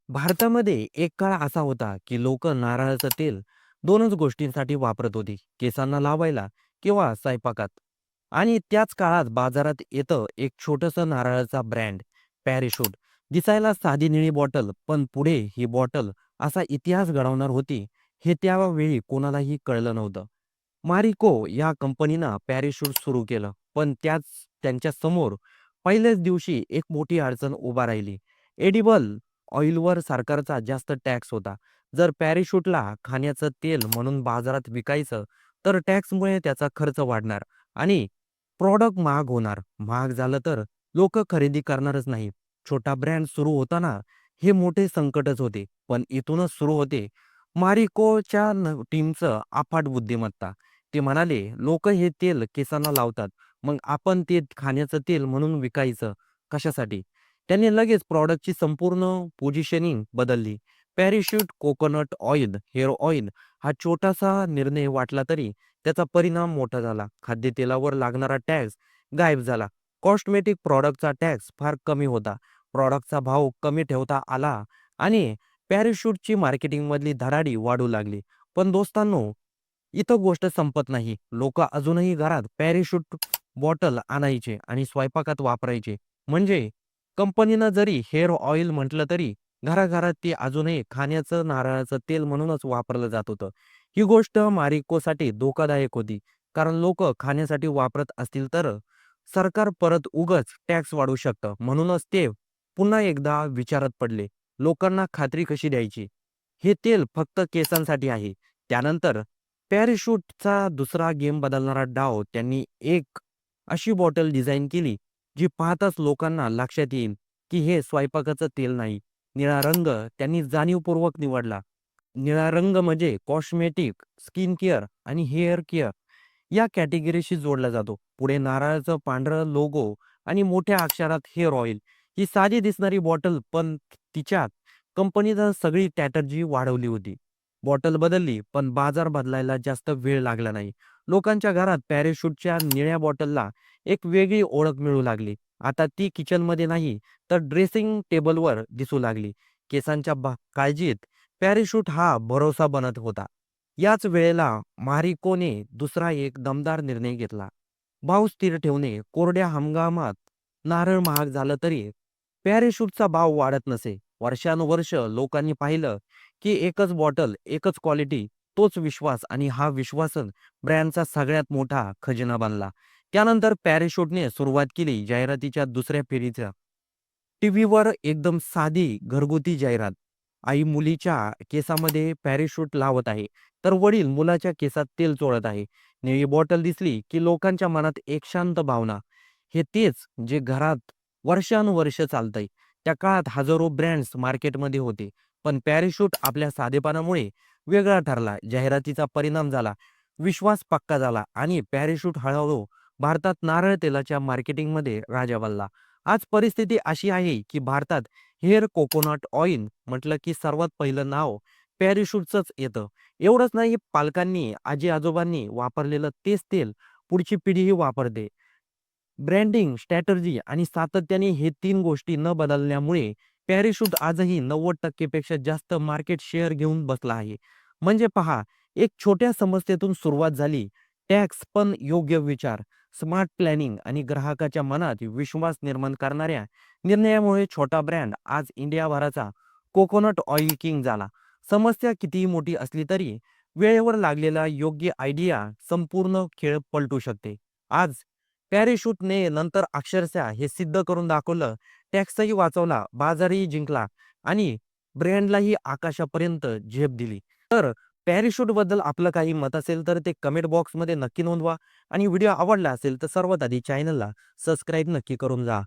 भारतामध्ये एक काळ असा होता, की लोक नारळाचं तेल दोनच गोष्टींसाठी वापरत होती, केसांना लावायला किंवा स्वयंपाकात. आणि त्याच काळात बाजारात येतं एक छोटंसं नारळाचा ब्रँड, पॅराशूट. दिसायला साधी निळी बॉटल, पण पुढे ही बॉटल असा इतिहास घडवणार होती, हे त्यावेळी कोणालाही कळलं नव्हतं. मारिको या कंपनीनं पॅराशूट सुरू केलं, पण त्यांच्या समोर पहिल्याच दिवशी एक मोठी अडचण उभा राहिली. एडिबल ऑइलवर सरकारचा जास्त टॅक्स होता. जर पॅराशूटला खाण्याचं तेल म्हणून बाजारात विकायचं, तर टॅक्समुळे त्याचा खर्च वाढणार आणि प्रॉडक्ट महाग होणार. महाग झालं तर लोक खरेदी करणारच नाही. छोटा ब्रँड सुरू होताना हे मोठे संकटच होते. पण इथूनच सुरू होते मारिकोच्या टीमचं अफाट बुद्धिमत्ता. ते म्हणाले, "लोक हे तेल केसांना लावतात. मग आपण ते खाण्याचं तेल म्हणून विकायचं कशासाठी?" त्यांनी लगेच प्रॉडक्टची संपूर्ण पोझिशनिंग बदलली. Parachute coconut oil, hair oil हा छोटासा निर्णय वाटला तरी त्याचा परिणाम मोठा झाला. खाद्यतेलावर लागणारा टॅक्स गायब झाला. कॉस्मेटिक प्रॉडक्टचा टॅक्स फार कमी होता. प्रॉडक्टचा भाव कमी ठेवता आला आणि पॅराशूटची मार्केटिंगमधली धडाडी वाढू लागली. पण दोस्तांनो, इथं गोष्ट संपत नाही. लोकं अजूनही घरात पॅराशूट बॉटल आणायचे आणि स्वयंपाकात वापरायचे. म्हणजे कंपनीनं जरी हेअर ऑइल म्हटलं तरी घराघरात ते अजूनही खाण्याचं नारळाचं तेल म्हणूनच वापरलं जात होतं. ही गोष्ट मारिकोसाठी धोकादायक होती. कारण लोकं खाण्यासाठी वापरत असतील तर सरकार परत उगाच टॅक्स वाढवू शकतं. म्हणूनच ते पुन्हा एकदा विचारात पडले. लोकांना खात्री कशी द्यायची? हे तेल फक्त केसांसाठी आहे. त्यानंतर पॅराशूटचा दुसरा गेम बदलणारा डाव त्यांनी एक अशी बॉटल डिझाइन केली, जी पाहताच लोकांना लक्षात येईल, की हे स्वयंपाकाचं तेल नाही. निळा रंग त्यांनी जाणीवपूर्वक निवडला. निळा रंग म्हणजे कॉस्मेटिक, स्किन केअर आणि हेअर केअर या कॅटेगरीशी जोडला जातो. पुढे नारळाचं पांढरं लोगो आणि मोठ्या अक्षरात हेअर ऑइल. ही साधी दिसणारी बॉटल, पण तिच्यात कंपनीनं सगळी स्ट्रॅटेजी वाढवली होती. बॉटल बदलली, पण बाजार बदलायला जास्त वेळ लागला नाही. लोकांच्या घरात पॅराशूटच्या निळ्या बॉटलला एक वेगळी ओळख मिळू लागली. आता ती किचनमध्ये नाही, तर ड्रेसिंग टेबलवर दिसू लागली. केसांच्या काळजीत पॅराशूट हा भरोसा बनत होता. याच वेळेला मारिकोने दुसरा एक दमदार निर्णय घेतला. भाव स्थिर ठेवणे. कोरड्या हंगामात नारळ महाग झालं तरी पॅराशूटचा भाव वाढत नसे. वर्षानुवर्ष लोकांनी पाहिलं, की एकच बॉटल, एकच क्वालिटी, तोच विश्वास आणि हा विश्वासच ब्रँडचा सगळ्यात मोठा खजिना बनला. त्यानंतर पॅराशूटने सुरुवात केली जाहिरातीच्या दुसऱ्या फेरीचा. टीव्हीवर एकदम साधी घरगुती जाहिरात. आई मुलीच्या केसामध्ये पॅराशूट लावत आहे, तर वडील मुलाच्या केसात तेल चोळत आहे. निळी बॉटल दिसली, की लोकांच्या मनात एक शांत भावना. हे तेच जे घरात वर्षानुवर्ष चालतंय. त्या काळात हजारो ब्रँड्स मार्केटमध्ये होते, पण पॅराशूट आपल्या साधेपणामुळे वेगळा ठरला. जाहिरातीचा परिणाम झाला, विश्वास पक्का झाला आणि पॅराशूट हळूहळू भारतात नारळ तेलाच्या मार्केटिंगमध्ये राजा बनला. आज परिस्थिती अशी आहे, की भारतात हेअर कोकोनट ऑइल म्हटलं, की सर्वात पहिलं नाव पॅराशूटचंच येतं. एवढंच नाही, पालकांनी, आजी-आजोबांनी वापरलेलं तेच तेल पुढची पिढीही वापरते. ब्रँडिंग, स्ट्रॅटेजी आणि सातत्याने हे 3 गोष्टी न बदलल्यामुळे पॅराशूट आजही 90% पेक्षा जास्त मार्केट शेअर घेऊन बसला आहे. म्हणजे पहा, एक छोट्या समस्येतून सुरुवात झाली. टॅक्स पण योग्य विचार, स्मार्ट प्लॅनिंग आणि ग्राहकाच्या मनात विश्वास निर्माण करणाऱ्या निर्णयामुळे छोटा ब्रँड आज इंडियाभराचा कोकोनट ऑइल किंग झाला. समस्या कितीही मोठी असली तरी वेळेवर लागलेला योग्य आयडिया संपूर्ण खेळ पलटू शकते. आज पॅराशूटने नंतर अक्षरशः हे सिद्ध करून दाखवलं. टॅक्सही वाचवला, बाजारही जिंकला आणि ब्रँडलाही आकाशापर्यंत झेप दिली. तर पॅराशूटबद्दल आपलं काही मत असेल तर ते कमेंट बॉक्समध्ये नक्की नोंदवा आणि व्हिडिओ आवडला असेल तर सर्वात आधी चॅनलला सबस्क्राईब नक्की करून जा.